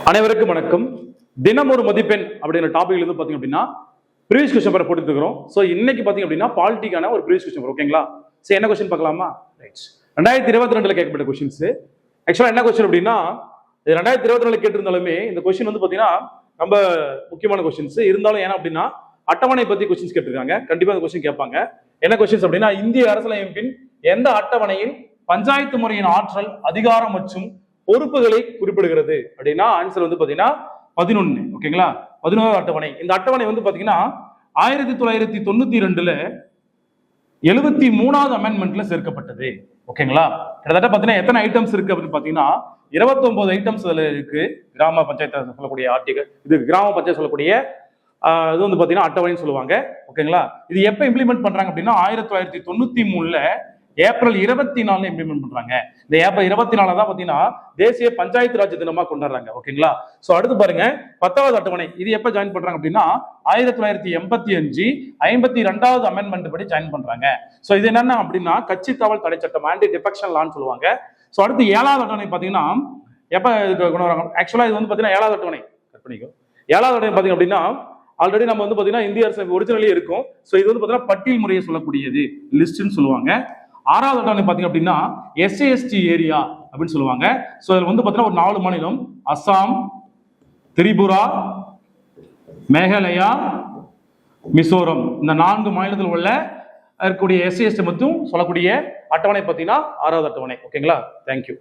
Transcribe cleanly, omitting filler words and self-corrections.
அனைவருக்கும் வணக்கம். தினம் ஒரு மதிப்பெண் அப்படிங்கிற டாபிக்ல இருந்து பாத்தீங்க அப்படின்னா ப்ரீவியஸ் கொஸ்டின் பேப்பர் போட்டுட்டு இருக்கிறோம். ஸோ இன்னைக்கு பாத்தீங்க அப்படின்னா பாலிட்டிக்கான ஒரு ப்ரீவியஸ் கொஸ்டின் பேப்பர். ஓகேங்களா? சரி, என்ன கொஸ்டின் பார்க்கலாமா? ரைட். 2022 கேட்கப்பட்ட கொஸ்டின்ஸ். ஆக்சுவலா என்ன கொஸ்டின் அப்படின்னா 2022 கேட்டிருந்தாலுமே இந்த கொஸ்டின் வந்து பாத்தீங்கன்னா ரொம்ப முக்கியமான கொஸ்டின்ஸ் இருந்தாலும் ஏன்னா அப்படின்னா அட்டவணை பத்தி கொஸ்டின்ஸ் கேட்டிருக்காங்க. கண்டிப்பா இந்த கொஸ்டின் கேட்பாங்க. என்ன கொஸ்டின்ஸ் அப்படின்னா இந்திய அரசியலமைப்பின் எந்த அட்டவணையில் பஞ்சாயத்து முறையின் ஆற்றல், அதிகாரம் மற்றும் பொறுப்புகளை குறிப்பிடுகிறது அப்படின்னா ஆன்சர் வந்து பாத்தீங்கன்னா 11. ஓகேங்களா? 11வது அட்டவணை. இந்த அட்டவணை வந்து பாத்தீங்கன்னா 1992 73வது அமெண்ட்மெண்ட்ல சேர்க்கப்பட்டது. ஓகேங்களா? கிட்டத்தட்ட பாத்தீங்கன்னா எத்தனை ஐட்டம்ஸ் இருக்கு அப்படின்னு பாத்தீங்கன்னா 29 ஐட்டம்ஸ் அதுல இருக்கு. கிராம பஞ்சாயத்து சொல்லக்கூடிய ஆர்டிகல், இது கிராம பஞ்சாயத்து சொல்லக்கூடிய இது வந்து பாத்தீங்கன்னா அட்டவணைன்னு சொல்லுவாங்க. ஓகேங்களா? இது எப்ப இம்ப்ளிமெண்ட் பண்றாங்க அப்படின்னா 1993 ஏப்ரல் 24 இம்ப்ளிமெண்ட் பண்றாங்க. இந்த ஏப்ரல் 24 தான் பாத்தீங்கன்னா தேசிய பஞ்சாயத்து ராஜ் தினமா கொண்டாடுறாங்க. ஓகேங்களா? சோ அடுத்து பாருங்க 10வது அட்டவணை. இது எப்ப ஜாயின் பண்றாங்க அப்படின்னா 1985 52வது அமெண்ட்மெண்ட் படி ஜாயின் பண்றாங்க. சோ இது என்னன்னா அப்படின்னா கட்சி தாவல் தடை சட்டம், ஆன்டி டிஃபெக்ஷன் லான்னு சொல்லுவாங்க. சோ அடுத்து 7வது அட்டவணை பாத்தீங்கன்னா எப்ப கொண்டு வராங்க? ஆக்சுவலா இது வந்து பாத்தீங்கன்னா 7வது அட்டவணை. கட் பண்ணிக்கோ. 7வது அட்டவணை பாத்தீங்க அப்படின்னா ஆல்ரெடி நம்ம வந்து பாத்தீங்கன்னா இந்திய அரசு ஒரிஜினலே இருக்கும். சோ இது வந்து பாத்தீங்கன்னா பட்டியல் முறையை சொல்லக்கூடியது, லிஸ்ட்னு சொல்லுவாங்க. 6வது அட்டவணை பாத்தீங்க அப்படின்னா SC/ST ஏரியா அப்படின்னு சொல்லுவாங்க. சோ இதுல வந்து பாத்தீங்கன்னா ஒரு 4 மாநிலம், அசாம், திரிபுரா, மேகாலயா, மிசோரம், இந்த 4 மாநிலத்தில் உள்ள இருக்கக்கூடிய SC/ST மட்டும் சொல்லக்கூடிய அட்டவணை பாத்தீங்கன்னா 6வது அட்டவணை. ஓகேங்களா? தேங்க்யூ.